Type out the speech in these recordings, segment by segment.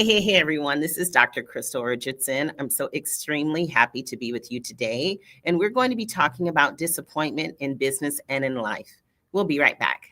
Hey, everyone. This is Dr. Crystal Richardson. I'm so extremely happy to be with you today. And we're going to be talking about disappointment in business and in life. We'll be right back.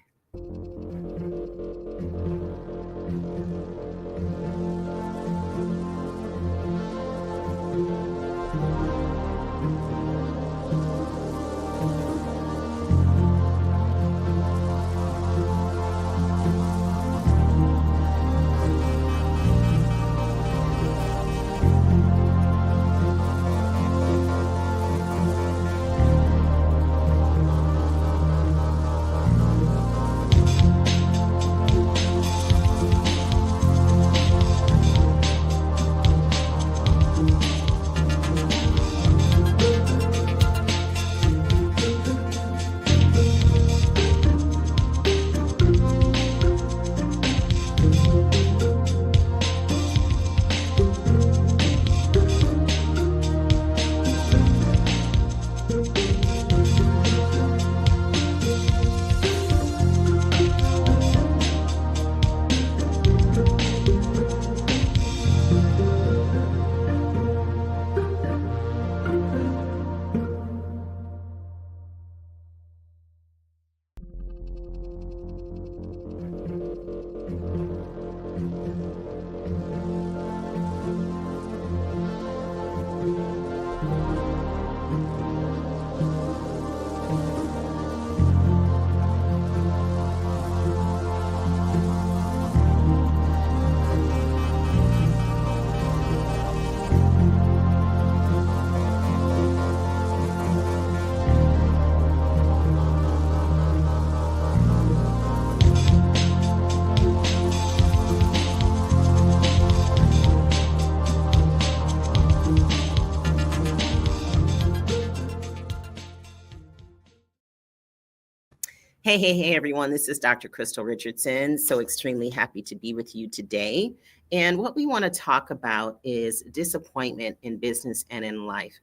Hey, everyone. This is Dr. Crystal Richardson. So extremely happy to be with you today. And what we want to talk about is disappointment in business and in life.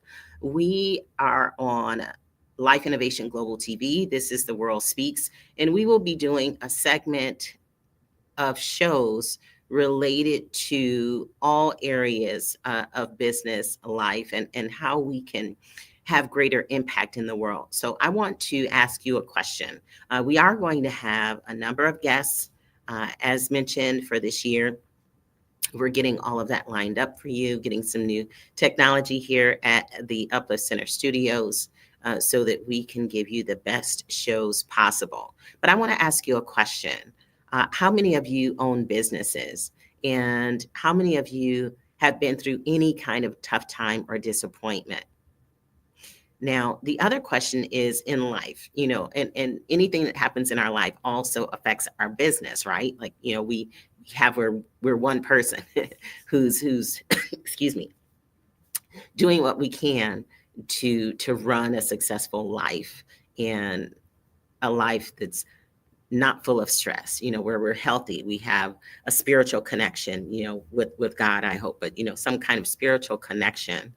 We are on Life Innovation Global TV. This is The World Speaks. And we will be doing a segment of shows related to all areas of business life and how we can have greater impact in the world. So I want to ask you a question. We are going to have a number of guests, as mentioned, for this year. We're getting all of that lined up for you, getting some new technology here at the Uplift Center Studios so that we can give you the best shows possible. But I want to ask you a question. How many of you own businesses? And how many of you have been through any kind of tough time or disappointment? Now, the other question is in life, and anything that happens in our life also affects our business, right? Like, we're one person who's excuse me, doing what we can to run a successful life and a life that's not full of stress, where we're healthy. We have a spiritual connection, with God, I hope, but, some kind of spiritual connection.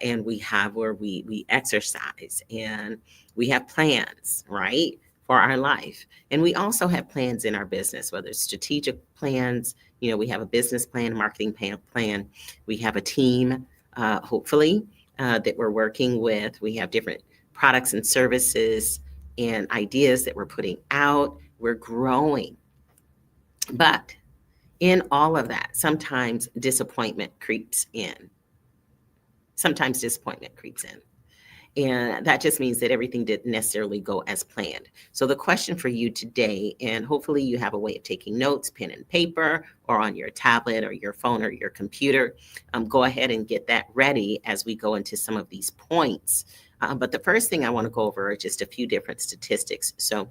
And we have where we exercise and we have plans, right, for our life. And we also have plans in our business, whether it's strategic plans, we have a business plan, marketing plan. We have a team, hopefully, that we're working with. We have different products and services and ideas that we're putting out. We're growing. But in all of that, sometimes disappointment creeps in. And that just means that everything didn't necessarily go as planned. So the question for you today, and hopefully you have a way of taking notes, pen and paper, or on your tablet or your phone or your computer, go ahead and get that ready as we go into some of these points. But the first thing I want to go over are just a few different statistics. So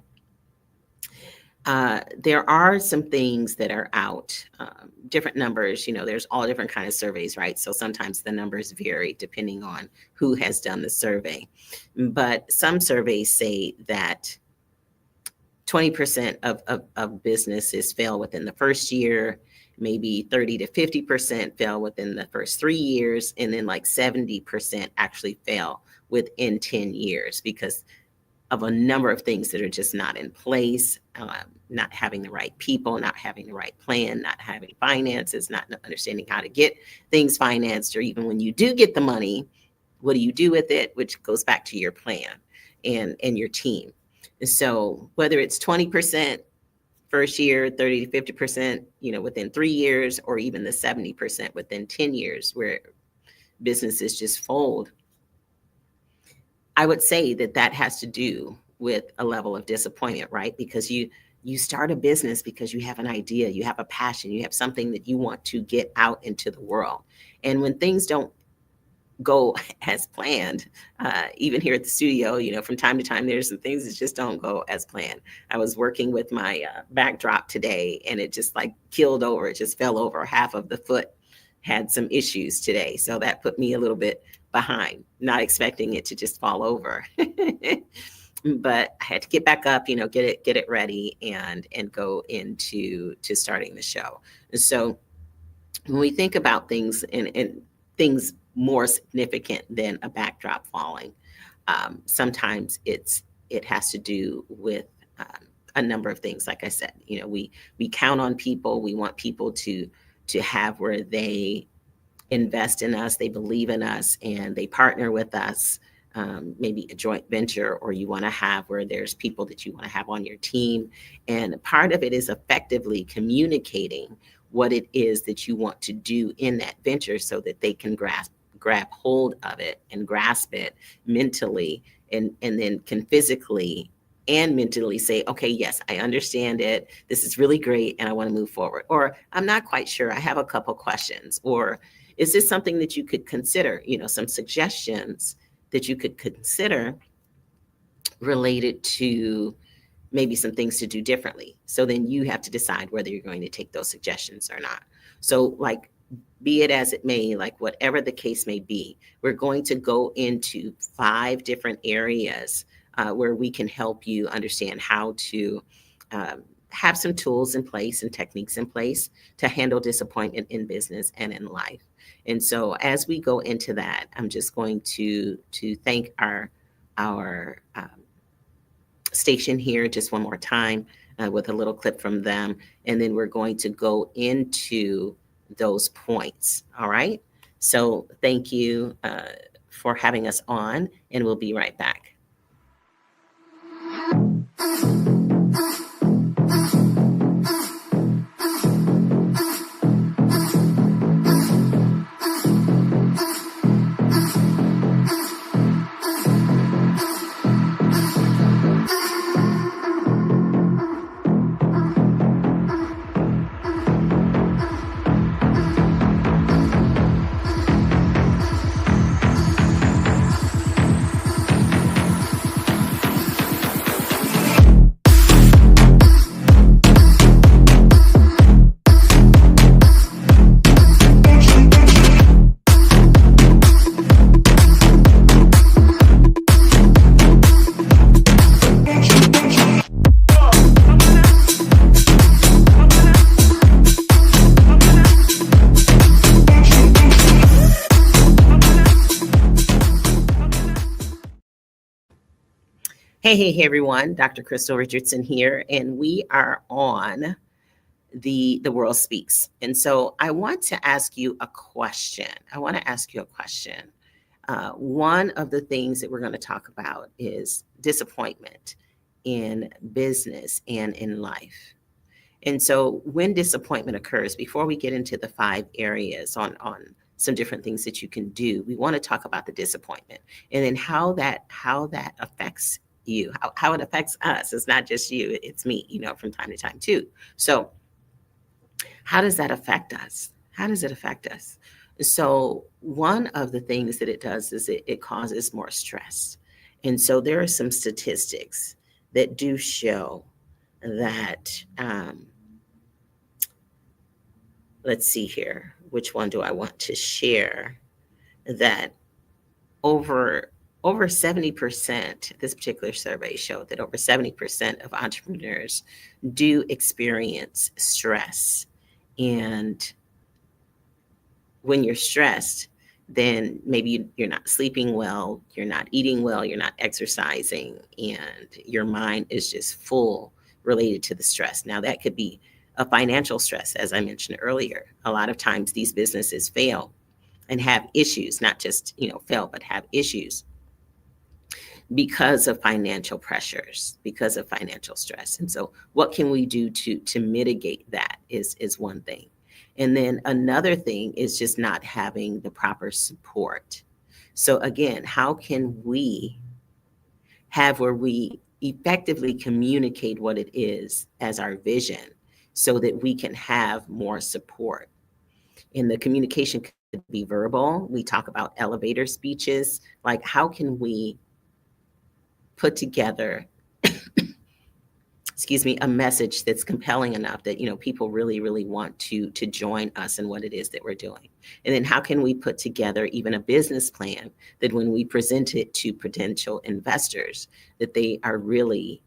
there are some things that are out, different numbers, there's all different kind of surveys, right? So sometimes the numbers vary depending on who has done the survey. But some surveys say that 20% of businesses fail within the first year, maybe 30 to 50% fail within the first 3 years, and then like 70% actually fail within 10 years because of a number of things that are just not in place, not having the right people, not having the right plan, not having finances, not understanding how to get things financed, or even when you do get the money, what do you do with it, which goes back to your plan and your team. So whether it's 20% first year, 30 to 50%, within 3 years, or even the 70% within 10 years where businesses just fold, I would say that has to do with a level of disappointment, right? Because you start a business because you have an idea, you have a passion, you have something that you want to get out into the world. And when things don't go as planned, even here at the studio, from time to time, there's some things that just don't go as planned. I was working with my backdrop today, and it just like killed over. It just fell over. Half of the foot had some issues today. So that put me a little bit behind, not expecting it to just fall over. But I had to get back up, get it ready and go into starting the show. So when we think about things and things more significant than a backdrop falling, sometimes it has to do with a number of things. Like I said, we count on people. We want people to have where they invest in us, they believe in us, and they partner with us. Maybe a joint venture, or you want to have where there's people that you want to have on your team. And part of it is effectively communicating what it is that you want to do in that venture so that they can grab hold of it and grasp it mentally, and then can physically and mentally say, okay, yes, I understand it. This is really great, and I want to move forward. Or I'm not quite sure. I have a couple questions. Or is this something that you could consider? Some suggestions that you could consider related to maybe some things to do differently. So then you have to decide whether you're going to take those suggestions or not. So like, be it as it may, like whatever the case may be, we're going to go into 5 different areas where we can help you understand how to have some tools in place and techniques in place to handle disappointment in business and in life. And so as we go into that, I'm just going to thank our station here just one more time with a little clip from them. And then we're going to go into those points. All right. So thank you for having us on, and we'll be right back. Hey, everyone. Dr. Crystal Richardson here, and we are on the World Speaks. And so I want to ask you a question. One of the things that we're going to talk about is disappointment in business and in life. And so when disappointment occurs, before we get into the 5 areas on some different things that you can do, we want to talk about the disappointment, and then how that affects you, how it affects us. It's not just you, it's me, from time to time too. So how does that affect us? So one of the things that it does is it causes more stress. And so there are some statistics that do show that, let's see here, which one do I want to share? That over 70%, this particular survey showed that over 70% of entrepreneurs do experience stress. And when you're stressed, then maybe you're not sleeping well, you're not eating well, you're not exercising, and your mind is just full related to the stress. Now, that could be a financial stress, as I mentioned earlier. A lot of times these businesses fail and have issues, not just, fail, but have issues because of financial pressures, because of financial stress. And so what can we do to mitigate that is one thing. And then another thing is just not having the proper support. So again, how can we have where we effectively communicate what it is as our vision so that we can have more support? And the communication could be verbal. We talk about elevator speeches. Like, how can we put together excuse me, a message that's compelling enough that, people really, really want to join us in what it is that we're doing? And then how can we put together even a business plan that when we present it to potential investors, that they are really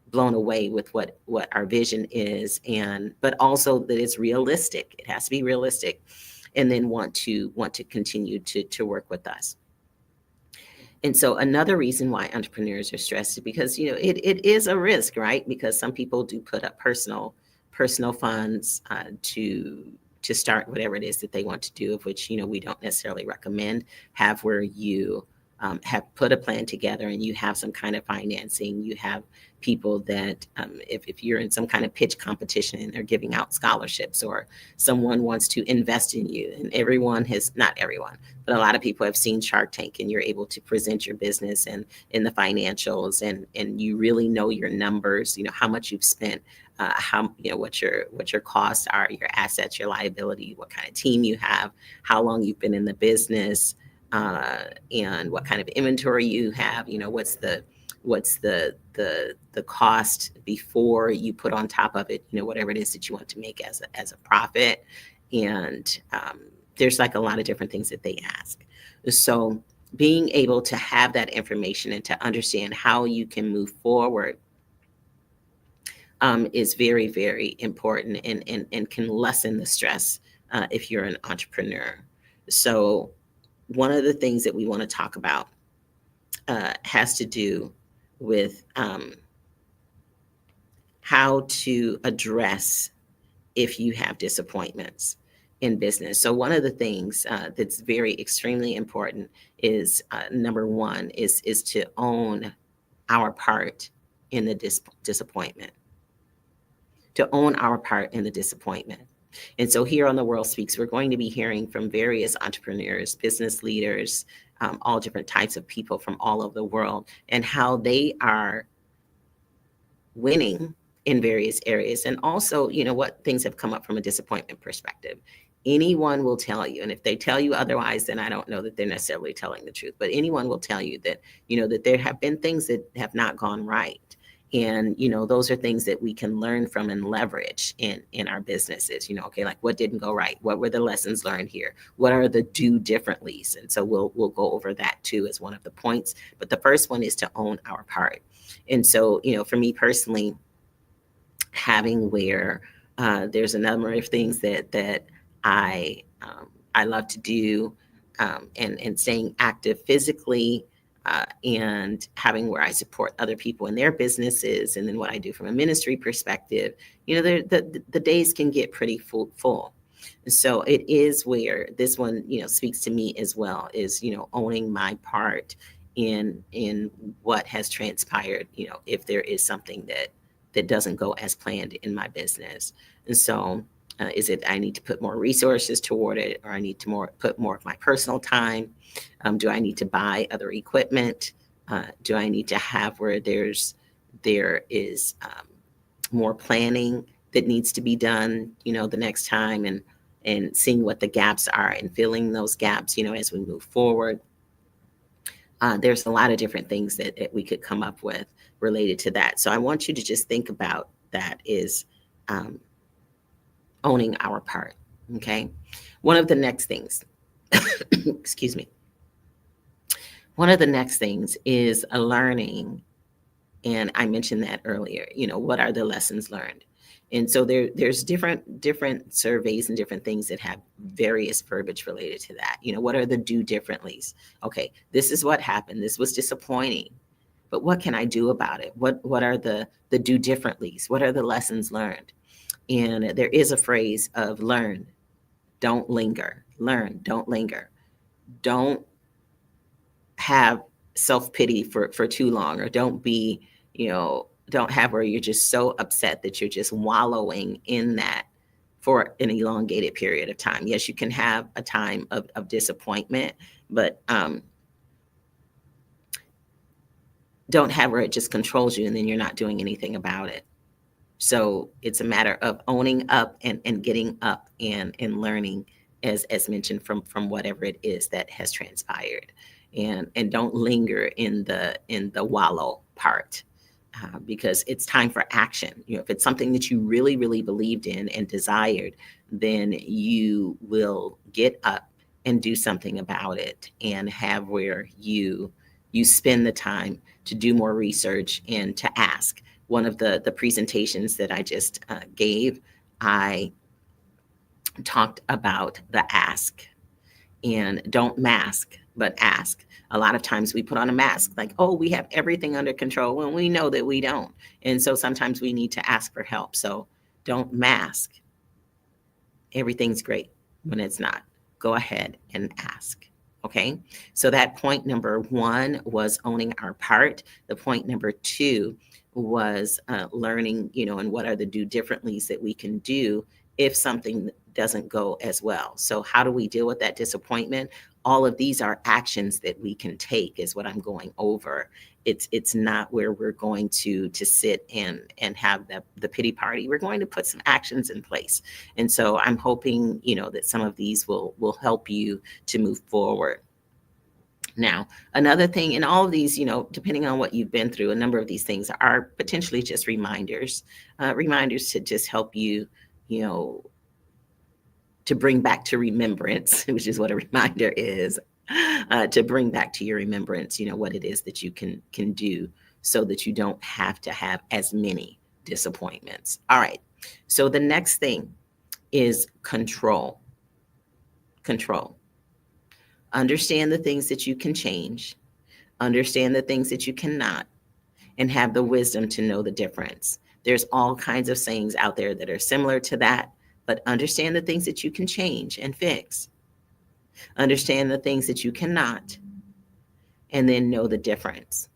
blown away with what our vision is, and but also that it's realistic. It has to be realistic, and then want to continue to work with us. And so another reason why entrepreneurs are stressed is because, it is a risk, right? Because some people do put up personal funds to start whatever it is that they want to do, of which, we don't necessarily recommend. Have where you have put a plan together and you have some kind of financing. You have people that if you're in some kind of pitch competition and they're giving out scholarships, or someone wants to invest in you, and not everyone, but a lot of people have seen Shark Tank, and you're able to present your business and in the financials, and you really know your numbers, how much you've spent, how, what your costs are, your assets, your liability, what kind of team you have, how long you've been in the business, and what kind of inventory you have. What's the cost before you put on top of it, whatever it is that you want to make as a profit. And there's like a lot of different things that they ask. So being able to have that information and to understand how you can move forward is very, very important, and can lessen the stress if you're an entrepreneur. So one of the things that we want to talk about has to do with how to address if you have disappointments in business. So one of the things that's very extremely important is number one is to own our part in the disappointment. To own our part in the disappointment. And so here on The World Speaks, we're going to be hearing from various entrepreneurs, business leaders, all different types of people from all over the world, and how they are winning in various areas. And also, what things have come up from a disappointment perspective. Anyone will tell you, and if they tell you otherwise, then I don't know that they're necessarily telling the truth, but anyone will tell you that, that there have been things that have not gone right. And, those are things that we can learn from and leverage in our businesses. Okay, like, what didn't go right? What were the lessons learned here? What are the do differentlys? And so we'll go over that too as one of the points. But the first one is to own our part. And so, for me personally, having where there's a number of things that I love to do, and staying active physically, and having where I support other people in their businesses, and then what I do from a ministry perspective, the days can get pretty full. So it is where this one, speaks to me as well, is, owning my part in what has transpired, if there is something that doesn't go as planned in my business. And so is it I need to put more resources toward it, or I need to put more of my personal time? Do I need to buy other equipment? Do I need to have where there is more planning that needs to be done, the next time, and seeing what the gaps are and filling those gaps, as we move forward. There's a lot of different things that we could come up with related to that. So I want you to just think about that is owning our part. Okay. One of the next things, excuse me. One of the next things is a learning. And I mentioned that earlier, what are the lessons learned? And so there's different surveys and different things that have various verbiage related to that. What are the do differentlys? Okay, this is what happened. This was disappointing, but what can I do about it? What are the do differentlys? What are the lessons learned? And there is a phrase of learn, don't linger. Learn, don't linger. Don't have self-pity for too long, or don't be, don't have where you're just so upset that you're just wallowing in that for an elongated period of time. Yes, you can have a time of disappointment, but don't have where it just controls you and then you're not doing anything about it. So it's a matter of owning up and getting up and learning, as mentioned, from whatever it is that has transpired, and don't linger in the wallow part, because it's time for action. If it's something that you really, really believed in and desired, then you will get up and do something about it, and have where you spend the time to do more research and to ask. One of the presentations that I just gave, I talked about the ask, and don't mask, but ask. A lot of times we put on a mask like, oh, we have everything under control, when we know that we don't. And so sometimes we need to ask for help. So don't mask. Everything's great when it's not. Go ahead and ask. Okay, so that point number one was owning our part. The point number two was learning, and what are the do differentlys that we can do if something doesn't go as well. So how do we deal with that disappointment? All of these are actions that we can take, is what I'm going over. It's not where we're going to sit and have the pity party. We're going to put some actions in place. And so I'm hoping, that some of these will help you to move forward. Now, another thing, in all of these, depending on what you've been through, a number of these things are potentially just reminders to just help you, to bring back to remembrance, which is what a reminder is, to bring back to your remembrance, what it is that you can do, so that you don't have to have as many disappointments. All right. So the next thing is control. Control. Understand the things that you can change, understand the things that you cannot, and have the wisdom to know the difference. There's all kinds of sayings out there that are similar to that, but understand the things that you can change and fix. Understand the things that you cannot, and then know the difference.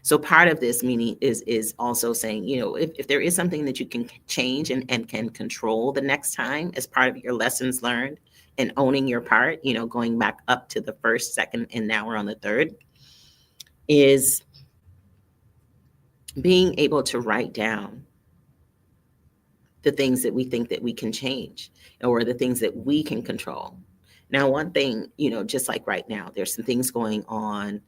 So part of this meaning is also saying, if there is something that you can change and can control the next time as part of your lessons learned, and owning your part, going back up to the first, second, and now we're on the third, is being able to write down the things that we think that we can change, or the things that we can control. Now, one thing, just like right now, there's some things going on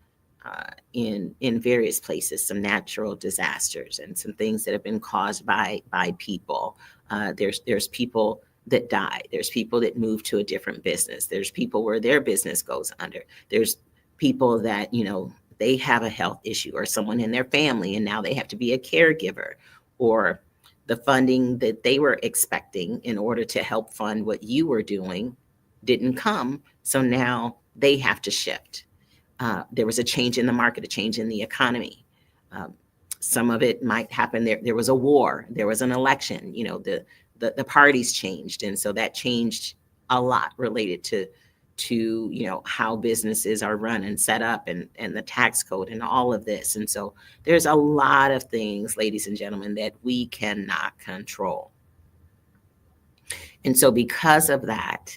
in various places, some natural disasters and some things that have been caused by people. There's people that die. There's people that move to a different business. There's people where their business goes under. There's people that, they have a health issue, or someone in their family, and now they have to be a caregiver, or the funding that they were expecting in order to help fund what you were doing didn't come. So now they have to shift. There was a change in the market, a change in the economy. Some of it might happen. There was a war. There was an election. The parties changed, and so that changed a lot related to how businesses are run and set up, and the tax code and all of this. And so there's a lot of things, ladies and gentlemen, that we cannot control. And so because of that,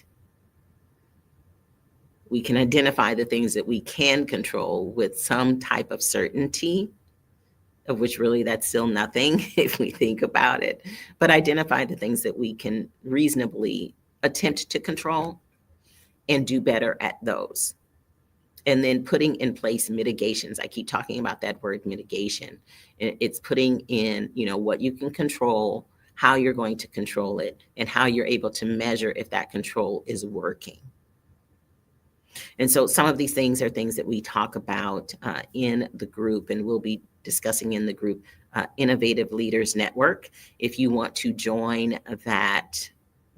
we can identify the things that we can control with some type of certainty, of which really that's still nothing if we think about it, but identify the things that we can reasonably attempt to control and do better at those. And then putting in place mitigations. I keep talking about that word mitigation. It's putting in, what you can control, how you're going to control it, and how you're able to measure if that control is working. And so some of these things are things that we talk about in the group, and we'll be discussing in the group, Innovative Leaders Network. If you want to join that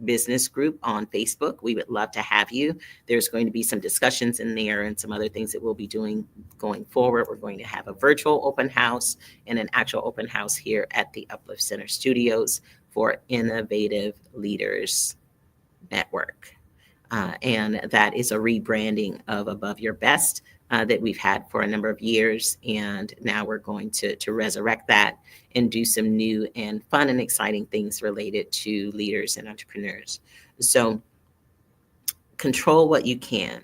business group on Facebook, we would love to have you. There's going to be some discussions in there and some other things that we'll be doing going forward. We're going to have a virtual open house and an actual open house here at the Uplift Center Studios for Innovative Leaders Network. And that is a rebranding of Above Your Best that we've had for a number of years. And now we're going to resurrect that and do some new and fun and exciting things related to leaders and entrepreneurs. So control what you can.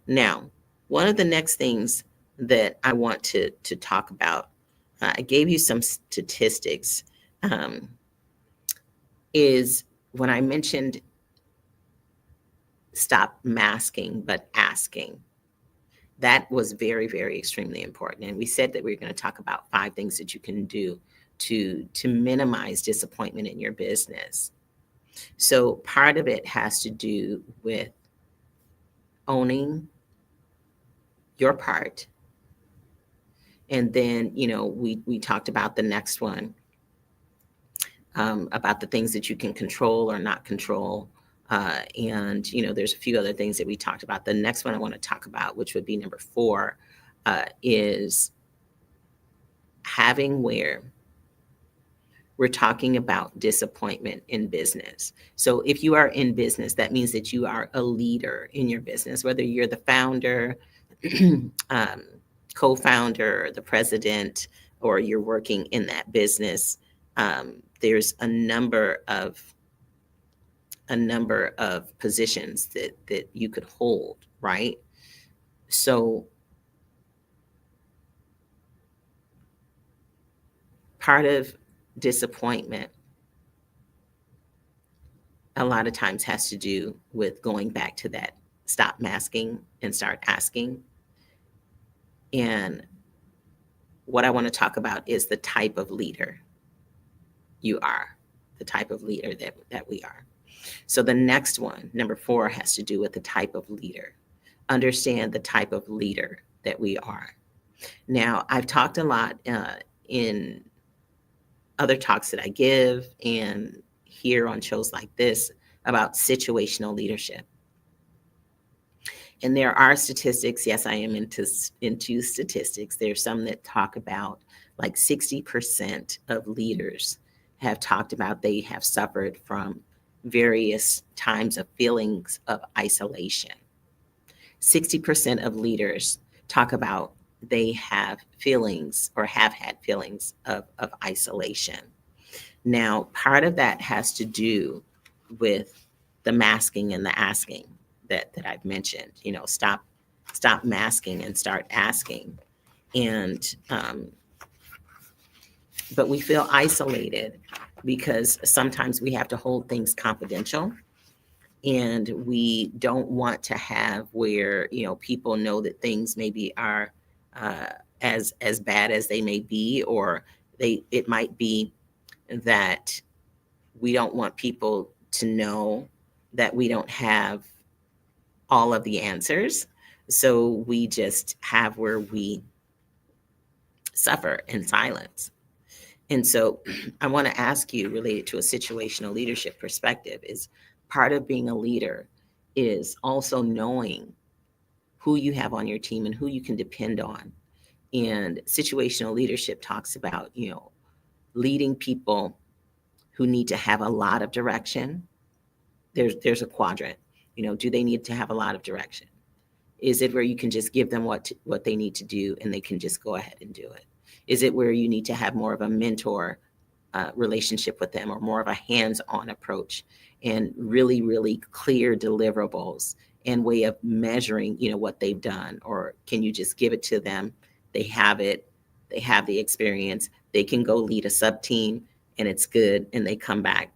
Now, one of the next things that I want to talk about, I gave you some statistics, is when I mentioned stop masking, but asking. That was very, very extremely important. And we said that we were going to talk about 5 things that you can do to minimize disappointment in your business. So part of it has to do with owning your part. And then, we talked about the next one, about the things that you can control or not control. And there's a few other things that we talked about. The next one I want to talk about, which would be number 4, is having where we're talking about disappointment in business. So if you are in business, that means that you are a leader in your business, whether you're the founder, co-founder, the president, or you're working in that business. There's a number of positions that you could hold, right? So part of disappointment a lot of times has to do with going back to that stop masking and start asking. And what I want to talk about is the type of leader you are, the type of leader that we are. So the next one, number 4, has to do with the type of leader. Understand the type of leader that we are. Now, I've talked a lot in other talks that I give and here on shows like this about situational leadership. And there are statistics. Yes, I am into statistics. There's some that talk about like 60% of leaders have talked about they have suffered from various times of feelings of isolation. 60% of leaders talk about they have feelings or have had feelings of isolation. Now, part of that has to do with the masking and the asking that I've mentioned. Stop masking and start asking. And but we feel isolated because sometimes we have to hold things confidential, and we don't want to have where people know that things maybe are as bad as they may be, or it might be that we don't want people to know that we don't have all of the answers. So we just have where we suffer in silence. And so I want to ask you, related to a situational leadership perspective, is part of being a leader is also knowing who you have on your team and who you can depend on. And situational leadership talks about, leading people who need to have a lot of direction. There's a quadrant. Do they need to have a lot of direction? Is it where you can just give them what they need to do and they can just go ahead and do it? Is it where you need to have more of a mentor relationship with them, or more of a hands-on approach and really, really clear deliverables and way of measuring, what they've done? Or can you just give it to them? They have it. They have the experience. They can go lead a sub-team and it's good. And they come back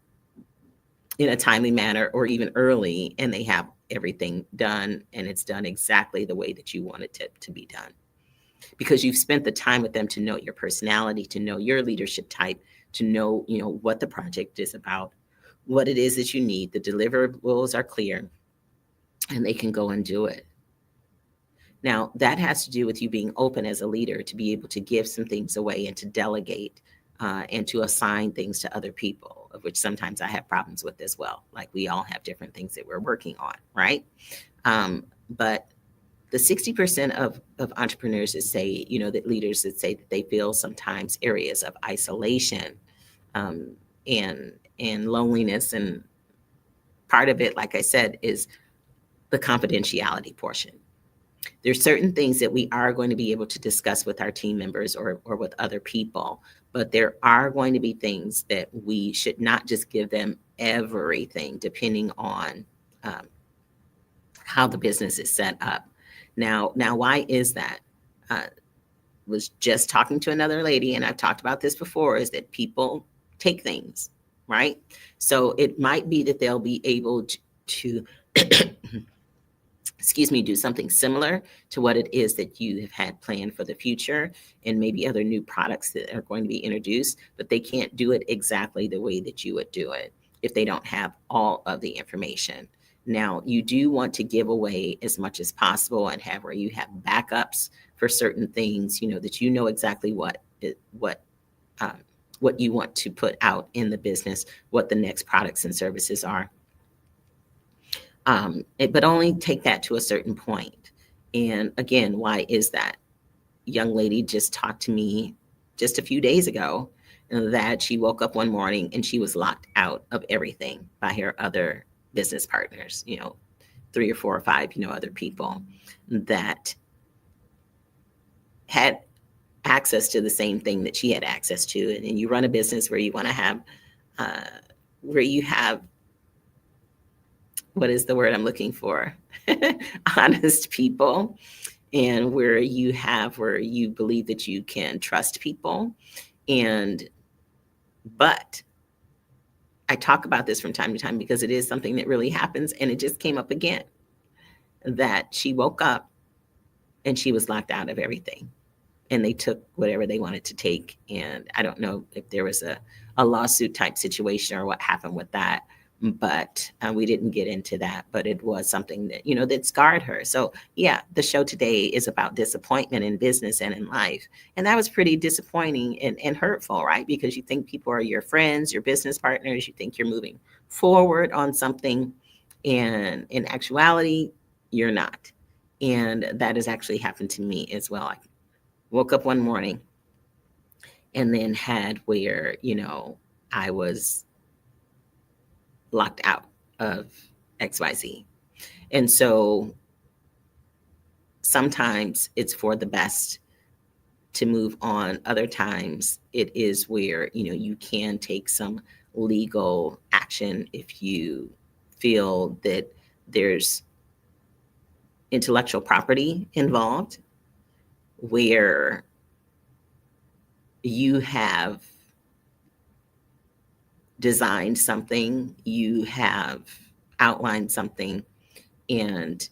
in a timely manner or even early and they have everything done and it's done exactly the way that you want it to be done. Because you've spent the time with them to know your personality, to know your leadership type, to know, what the project is about, what it is that you need. The deliverables are clear and they can go and do it. Now, that has to do with you being open as a leader to be able to give some things away and to delegate and to assign things to other people, of which sometimes I have problems with as well. Like we all have different things that we're working on, right? But the 60% of entrepreneurs that say, that leaders that say that they feel sometimes areas of isolation um, and loneliness. And part of it, like I said, is the confidentiality portion. There's certain things that we are going to be able to discuss with our team members or with other people, but there are going to be things that we should not just give them everything depending on um, how the business is set up. Now, why is that? Uh, was just talking to another lady, and I've talked about this before, is that people take things, right? So it might be that they'll be able to excuse me, do something similar to what it is that you have had planned for the future and maybe other new products that are going to be introduced, but they can't do it exactly the way that you would do it if they don't have all of the information. Now, you do want to give away as much as possible and have where you have backups for certain things, that exactly um, what you want to put out in the business, what the next products and services are. But only take that to a certain point. And again, why is that? Young lady just talked to me just a few days ago that she woke up one morning and she was locked out of everything by her other business partners, 3 or 4 or 5, other people that had access to the same thing that she had access to. And you run a business where you want to have, uh, where you have, what is the word I'm looking for? Honest people, and where you believe that you can trust people. But I talk about this from time to time because it is something that really happens, and it just came up again, that she woke up and she was locked out of everything, and they took whatever they wanted to take. And I don't know if there was a lawsuit type situation or what happened with that, but we didn't get into that. But it was something that, that scarred her. So yeah, the show today is about disappointment in business and in life. And that was pretty disappointing and hurtful, right? Because you think people are your friends, your business partners, you think you're moving forward on something, and in actuality, you're not. And that has actually happened to me as well. I woke up one morning and then had where, I was locked out of XYZ. And so sometimes it's for the best to move on. Other times it is where, you can take some legal action if you feel that there's intellectual property involved, where you have designed something, you have outlined something, and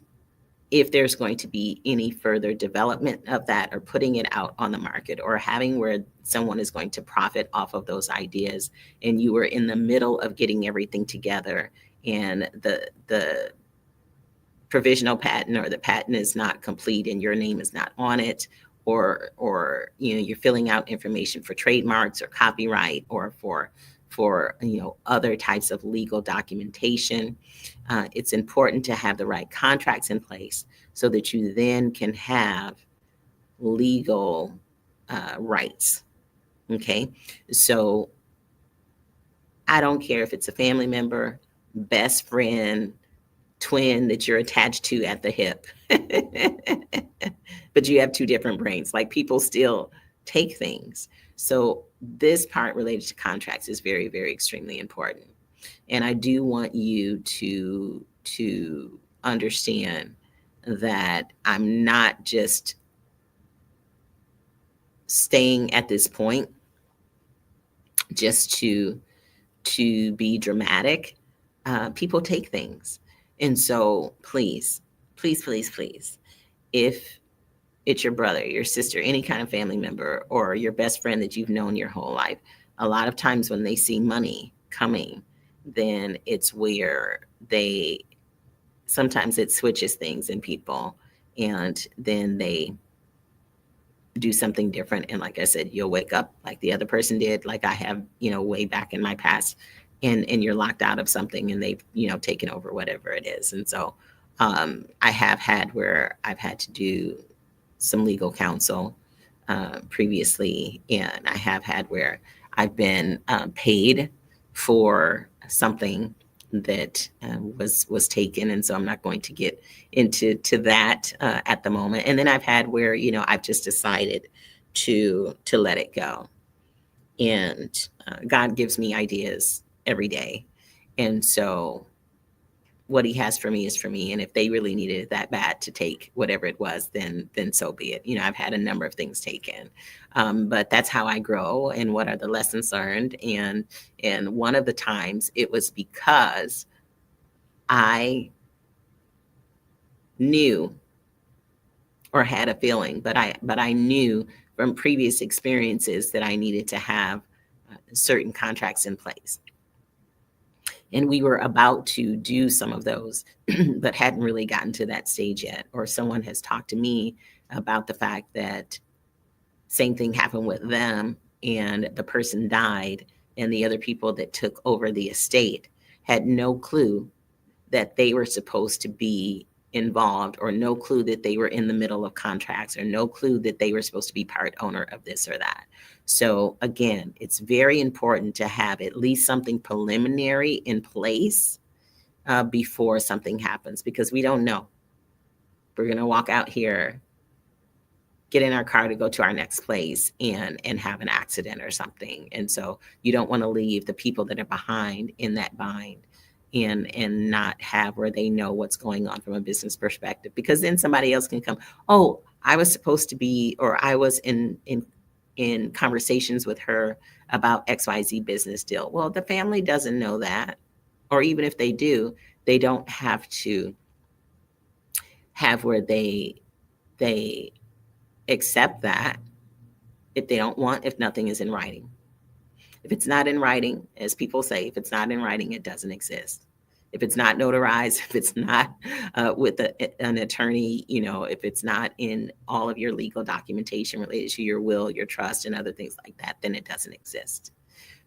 if there's going to be any further development of that or putting it out on the market or having where someone is going to profit off of those ideas, and you were in the middle of getting everything together, and the provisional patent or the patent is not complete and your name is not on it, or you're filling out information for trademarks or copyright or for other types of legal documentation, it's important to have the right contracts in place so that you then can have legal rights. Okay, so I don't care if it's a family member, best friend, twin that you're attached to at the hip, but you have two different brains. Like, people still take things. So this part related to contracts is very, very extremely important. And I do want you to understand that I'm not just staying at this point just to be dramatic. People take things. And so please, please, please, please, if it's your brother, your sister, any kind of family member, or your best friend that you've known your whole life, a lot of times when they see money coming, then it's where sometimes it switches things in people. and then they do something different. And like I said, you'll wake up like the other person did, like I have, way back in my past, and you're locked out of something and they've, taken over whatever it is. And so I have had where I've had to do some legal counsel previously, and I have had where I've been paid for something that was taken, and so I'm not going to get into that at the moment. And then I've had where I've just decided to let it go, and God gives me ideas every day, and so what He has for me is for me. And if they really needed it that bad to take whatever it was, then so be it. I've had a number of things taken, but that's how I grow. And what are the lessons learned? And one of the times it was because I knew or had a feeling, but I knew from previous experiences that I needed to have certain contracts in place. And we were about to do some of those, but hadn't really gotten to that stage yet. Or someone has talked to me about the fact that same thing happened with them, and the person died, and the other people that took over the estate had no clue that they were supposed to be involved, or no clue that they were in the middle of contracts, or no clue that they were supposed to be part owner of this or that. So again, it's very important to have at least something preliminary in place before something happens, because we don't know. We're going to walk out here, get in our car to go to our next place, and have an accident or something. And so you don't want to leave the people that are behind in that bind, and not have where they know what's going on from a business perspective, because then somebody else can come, oh, I was supposed to be, or I was in conversations with her about XYZ business deal. Well, the family doesn't know that, or even if they do, they don't have to have where they accept that if they don't want, if nothing is in writing. If it's not in writing, as people say, if it's not in writing, it doesn't exist. If it's not notarized, if it's not with an attorney, if it's not in all of your legal documentation related to your will, your trust, and other things like that, then it doesn't exist.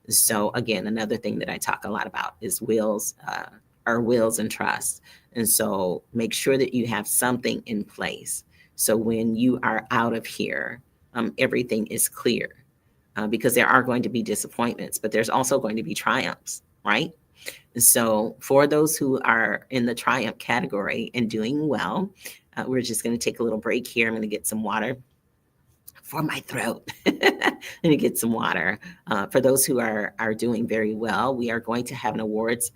So again, another thing that I talk a lot about is wills, or wills and trusts. And so make sure that you have something in place. So when you are out of here, everything is clear. Because there are going to be disappointments, but there's also going to be triumphs, right? So for those who are in the triumph category and doing well, we're just going to take a little break here. I'm going to get some water for my throat. I'm going to get some water. For those who are doing very well, we are going to have an awards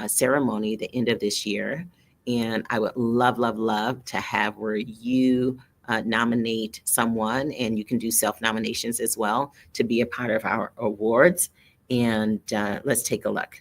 ceremony at the end of this year. And I would love, love, love to have where you nominate someone, and you can do self-nominations as well to be a part of our awards. And let's take a look.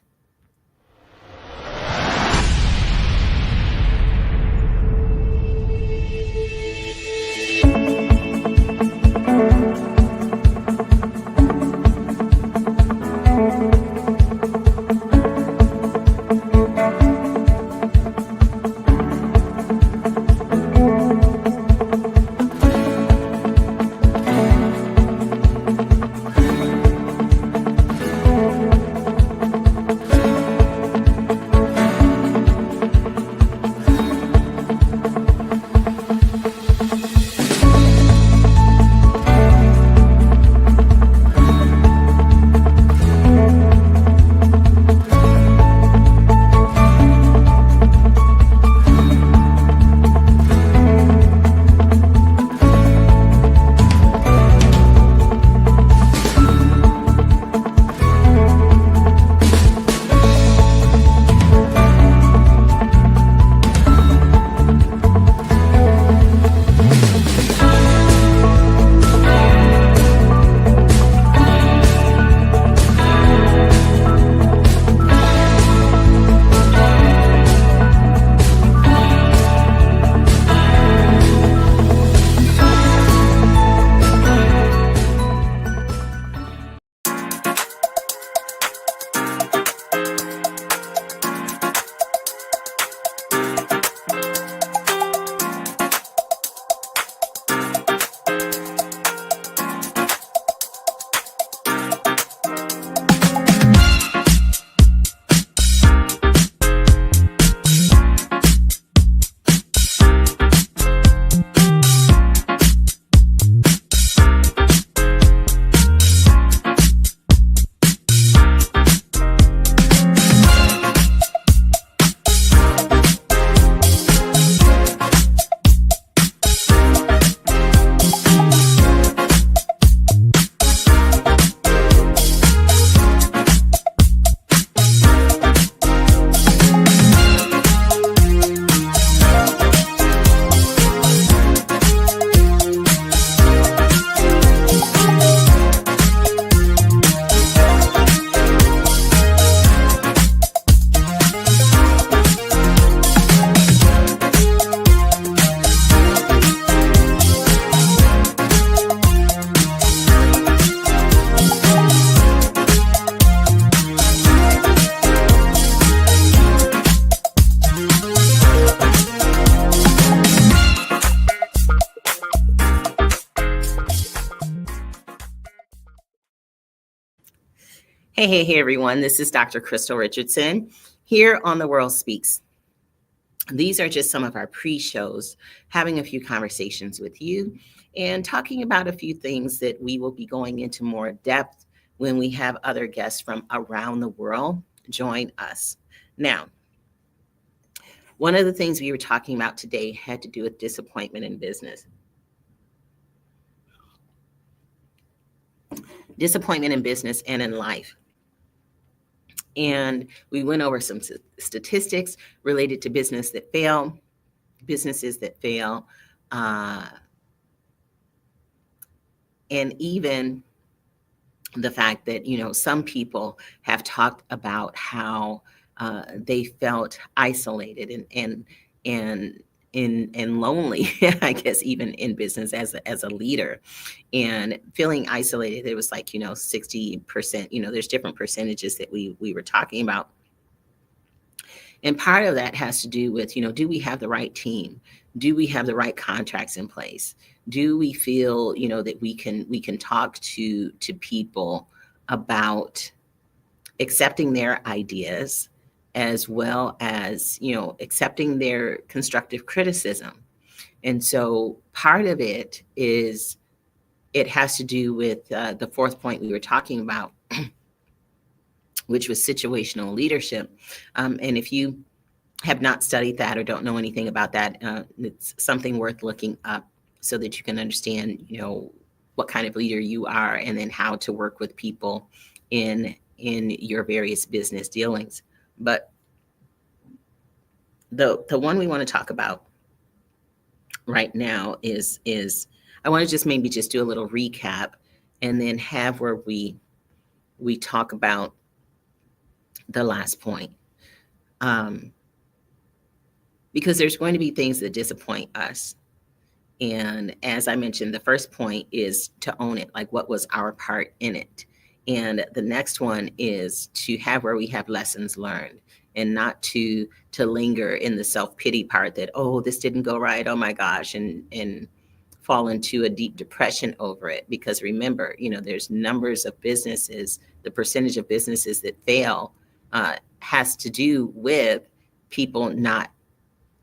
Hey, everyone. This is Dr. Crystal Richardson here on The World Speaks. These are just some of our pre-shows, having a few conversations with you and talking about a few things that we will be going into more depth when we have other guests from around the world join us. Now, one of the things we were talking about today had to do with disappointment in business. Disappointment in business and in life. And we went over some statistics related to businesses that fail, and even the fact that, some people have talked about how they felt isolated and lonely, I guess, even in business as a leader, and feeling isolated. It was like, 60%, there's different percentages that we were talking about. And part of that has to do with, do we have the right team? Do we have the right contracts in place? Do we feel, that we can talk to people about accepting their ideas, as well as, accepting their constructive criticism? And so part of it has to do with the fourth point we were talking about, which was situational leadership. And if you have not studied that or don't know anything about that, it's something worth looking up so that you can understand, what kind of leader you are, and then how to work with people in your various business dealings. But the one we want to talk about right now is I want to just maybe just do a little recap, and then have where we talk about the last point. Because there's going to be things that disappoint us. And as I mentioned, the first point is to own it, like what was our part in it. And the next one is to have where we have lessons learned, and not to linger in the self-pity part that, oh, this didn't go right, oh my gosh, and fall into a deep depression over it. Because remember, there's numbers of businesses, the percentage of businesses that fail has to do with people not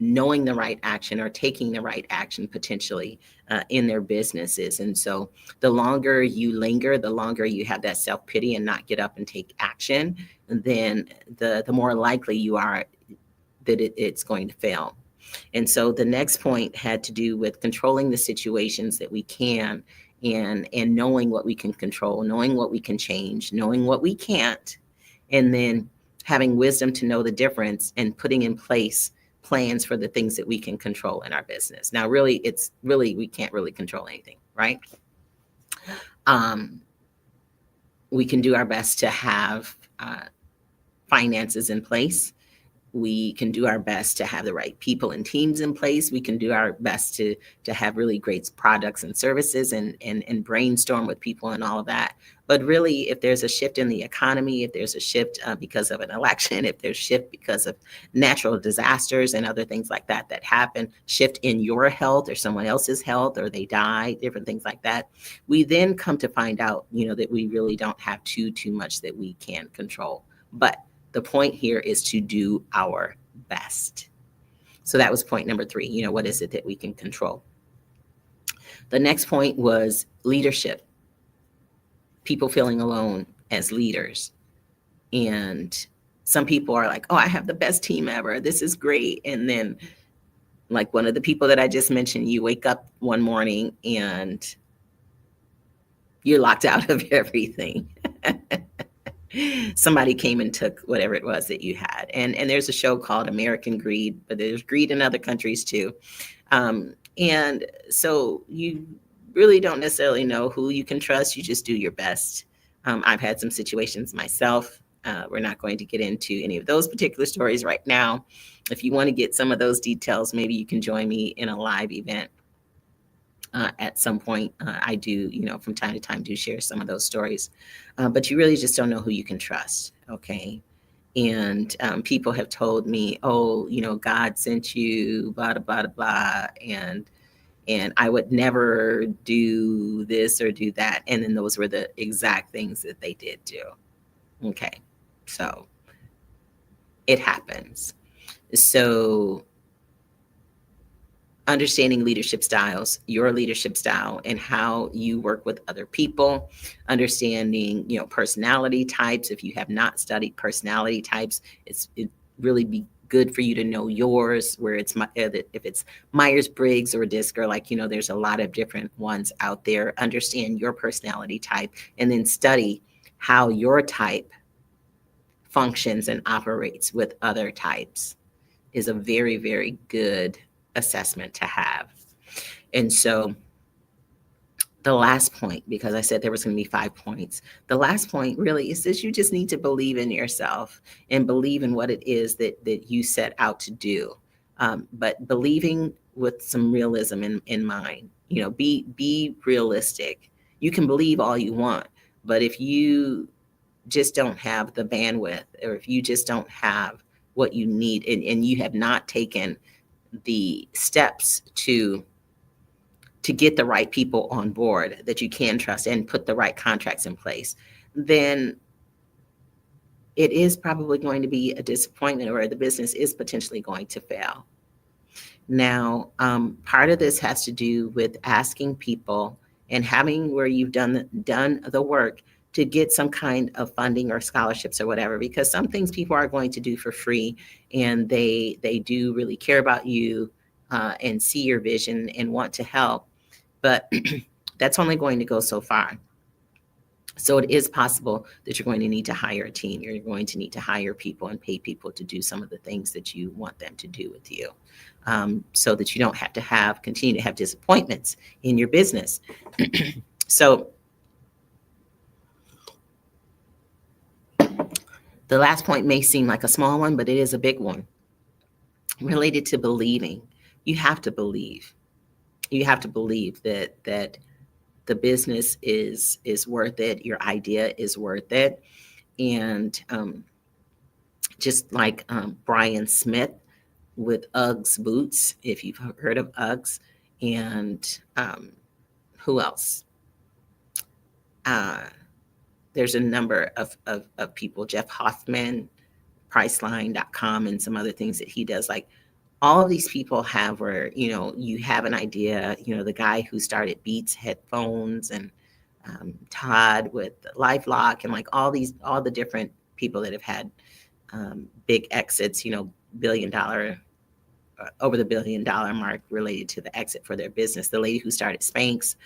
knowing the right action or taking the right action potentially in their businesses. And so the longer you linger, the longer you have that self-pity and not get up and take action, then the more likely you are that it's going to fail. And so the next point had to do with controlling the situations that we can, and knowing what we can control, knowing what we can change, knowing what we can't, and then having wisdom to know the difference and putting in place plans for the things that we can control in our business. Now, we can't really control anything, right? We can do our best to have finances in place. We can do our best to have the right people and teams in place. We can do our best to have really great products and services, and brainstorm with people and all of that. But really, if there's a shift in the economy, if there's a shift because of an election, if there's shift because of natural disasters and other things like that happen, shift in your health or someone else's health, or they die, different things like that, we then come to find out, that we really don't have too much that we can control. But the point here is to do our best. So that was point number 3. What is it that we can control? The next point was leadership. People feeling alone as leaders. And some people are like, oh, I have the best team ever. This is great. And then, like one of the people that I just mentioned, you wake up one morning and you're locked out of everything. Somebody came and took whatever it was that you had. And there's a show called American Greed, but there's greed in other countries too. And so you really don't necessarily know who you can trust. You just do your best. I've had some situations myself. We're not going to get into any of those particular stories right now. If you want to get some of those details, maybe you can join me in a live event at some point. I do, from time to time, do share some of those stories. But you really just don't know who you can trust, okay? And people have told me, oh, God sent you, blah, blah, blah, blah, and I would never do this or do that. And then those were the exact things that they did do. Okay. So it happens. So understanding leadership styles, your leadership style, and how you work with other people, understanding, personality types. If you have not studied personality types, it really be good for you to know yours, where if it's Myers-Briggs or DISC, or like, there's a lot of different ones out there. Understand your personality type, and then study how your type functions and operates with other types is a very, very good assessment to have. And so the last point, because I said there was going to be 5 points, the last point really is that you just need to believe in yourself and believe in what it is that you set out to do. But believing with some realism in mind, be realistic. You can believe all you want, but if you just don't have the bandwidth, or if you just don't have what you need, and you have not taken the steps to get the right people on board that you can trust and put the right contracts in place, then it is probably going to be a disappointment, or the business is potentially going to fail. Now, part of this has to do with asking people and having where you've done the work to get some kind of funding or scholarships or whatever, because some things people are going to do for free, and they do really care about you, and see your vision and want to help. But that's only going to go so far. So it is possible that you're going to need to hire a team. You're going to need to hire people and pay people to do some of the things that you want them to do with you, so that you don't have to continue to have disappointments in your business. So the last point may seem like a small one, but it is a big one, related to believing. You have to believe. You have to believe that the business is worth it. Your idea is worth it. And just like Brian Smith with Uggs boots, if you've heard of Uggs, and who else? There's a number of people, Jeff Hoffman, Priceline.com, and some other things that he does. Like, all of these people have where, you have an idea, the guy who started Beats headphones, and Todd with LifeLock, and like all the different people that have had big exits, over the $1 billion mark related to the exit for their business. The lady who started Spanx,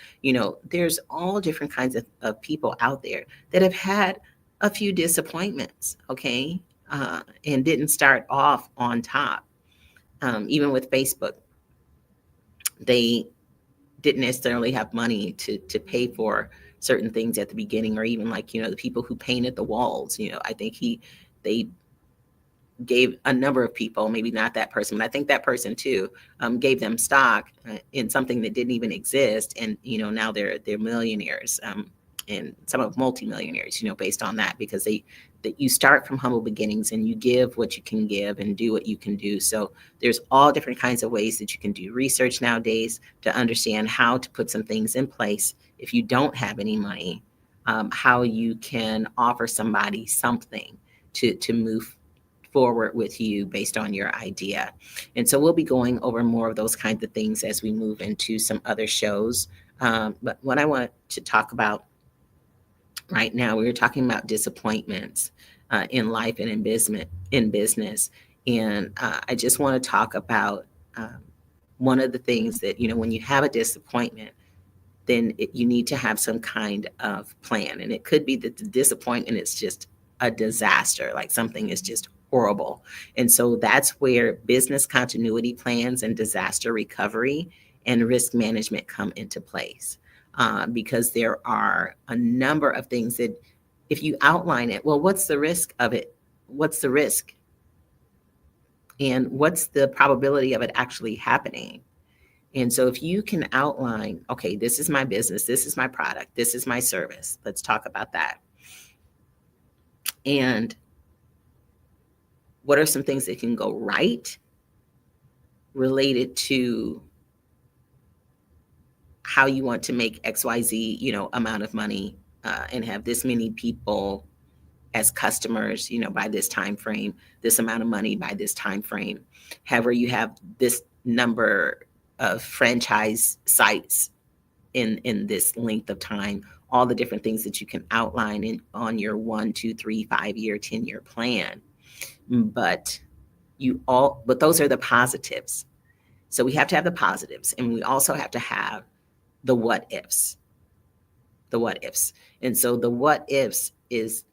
there's all different kinds of people out there that have had a few disappointments, okay, and didn't start off on top. Even with Facebook, they didn't necessarily have money to pay for certain things at the beginning, or even like, the people who painted the walls. I think they gave a number of people, maybe not that person, but I think that person too, gave them stock in something that didn't even exist. And, now they're millionaires, and some of multimillionaires, based on that, because that you start from humble beginnings, and you give what you can give and do what you can do. So there's all different kinds of ways that you can do research nowadays to understand how to put some things in place if you don't have any money, how you can offer somebody something to move forward with you based on your idea. And so we'll be going over more of those kinds of things as we move into some other shows. But what I want to talk about right now, we were talking about disappointments in life and in business. And I just want to talk about one of the things that, when you have a disappointment, then you need to have some kind of plan. And it could be that the disappointment is just a disaster, like something is just horrible. And so that's where business continuity plans and disaster recovery and risk management come into place. Because there are a number of things that, if you outline it, well, what's the risk of it? What's the risk? And what's the probability of it actually happening? And so if you can outline, okay, this is my business, this is my product, this is my service. Let's talk about that. And what are some things that can go right related to how you want to make XYZ, amount of money, and have this many people as customers, by this time frame, this amount of money by this time frame. However, you have this number of franchise sites in this length of time, all the different things that you can outline on your 1, 2, 3, 5-year, 10-year plan. But those are the positives. So we have to have the positives, and we also have to have the what ifs. And so the what ifs is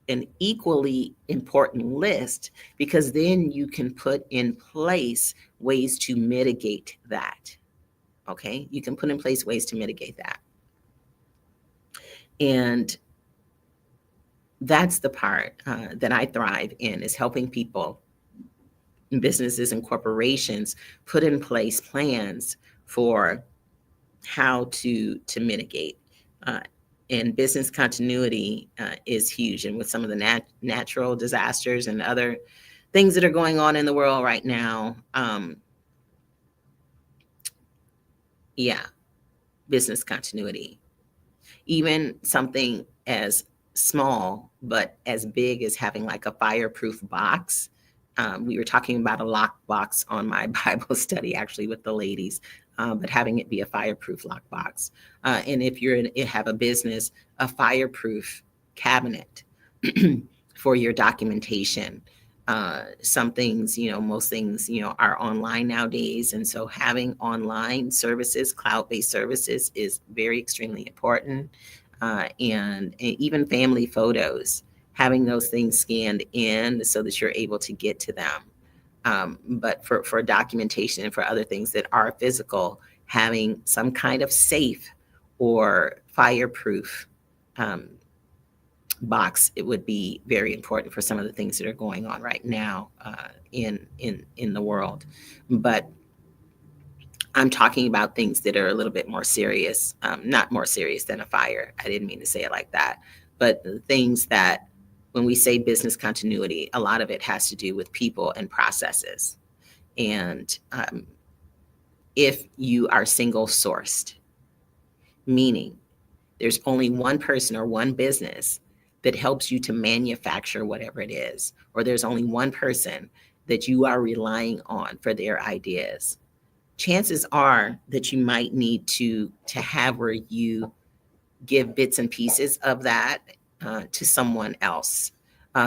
an equally important list, because then you can put in place ways to mitigate that. Okay, you can put in place ways to mitigate that. And that's the part that I thrive in, is helping people, businesses and corporations, put in place plans for how to mitigate. And business continuity is huge. And with some of the natural disasters and other things that are going on in the world right now, business continuity. Even something as small but as big as having like a fireproof box. We were talking about a lock box on my Bible study, actually, with the ladies, but having it be a fireproof lock box. And if you have a business, a fireproof cabinet for your documentation. Some things, most things, are online nowadays. And so having online services, cloud-based services, is very extremely important. And even family photos, having those things scanned in so that you're able to get to them. But for documentation and for other things that are physical, having some kind of safe or fireproof box, it would be very important for some of the things that are going on right now in the world. But I'm talking about things that are a little bit more serious, not more serious than a fire. I didn't mean to say it like that. But the things that, when we say business continuity, a lot of it has to do with people and processes. And if you are single sourced, meaning there's only one person or one business that helps you to manufacture whatever it is, or there's only one person that you are relying on for their ideas, chances are that you might need to have where you give bits and pieces of that to someone else,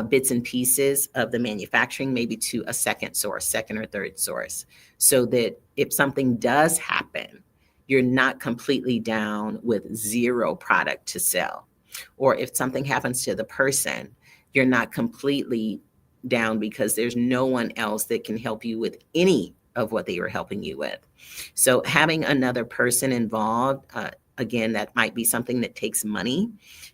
bits and pieces of the manufacturing, maybe to a second or third source, so that if something does happen, you're not completely down with zero product to sell. Or if something happens to the person, you're not completely down because there's no one else that can help you with any of what they were helping you with. So having another person involved, again, that might be something that takes money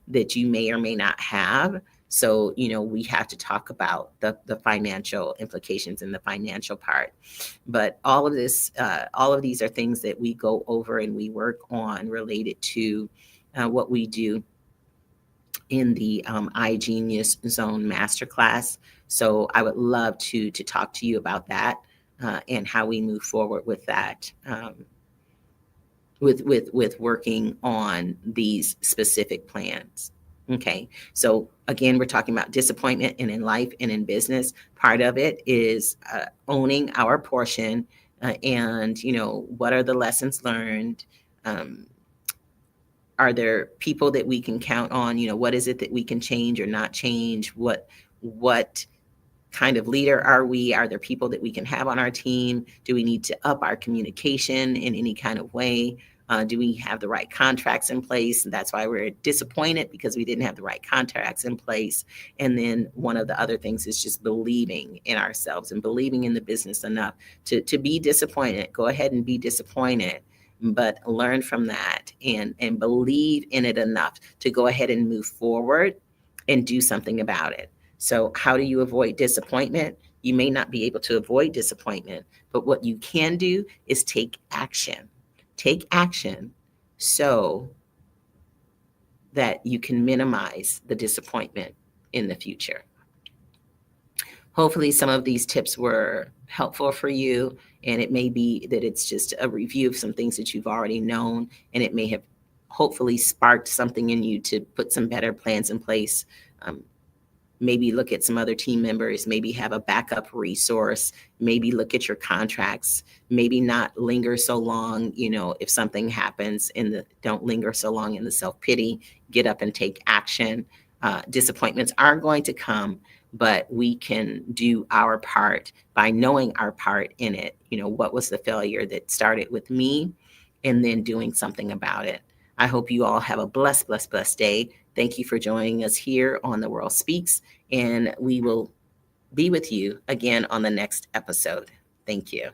that you may or may not have. So, we have to talk about the financial implications and the financial part. But all of these are things that we go over and we work on related to what we do in the iGenius Zone Masterclass. So I would love to talk to you about that and how we move forward with that, with working on these specific plans. Okay, so again, we're talking about disappointment, and in life and in business, part of it is owning our portion, and what are the lessons learned? Are there people that we can count on? What is it that we can change or not change? What kind of leader are we? Are there people that we can have on our team? Do we need to up our communication in any kind of way? Do we have the right contracts in place? And that's why we're disappointed, because we didn't have the right contracts in place. And then one of the other things is just believing in ourselves and believing in the business enough to be disappointed. Go ahead and be disappointed, but learn from that and believe in it enough to go ahead and move forward and do something about it. So how do you avoid disappointment? You may not be able to avoid disappointment, but what you can do is take action. Take action so that you can minimize the disappointment in the future. Hopefully some of these tips were helpful for you, and it may be that it's just a review of some things that you've already known, and it may have hopefully sparked something in you to put some better plans in place maybe look at some other team members, maybe have a backup resource, maybe look at your contracts, maybe not linger so long, if something happens don't linger so long in the self-pity, get up and take action. Disappointments are going to come, but we can do our part by knowing our part in it. What was the failure that started with me, and then doing something about it. I hope you all have a blessed, blessed, blessed day. Thank you for joining us here on The World Speaks, and we will be with you again on the next episode. Thank you.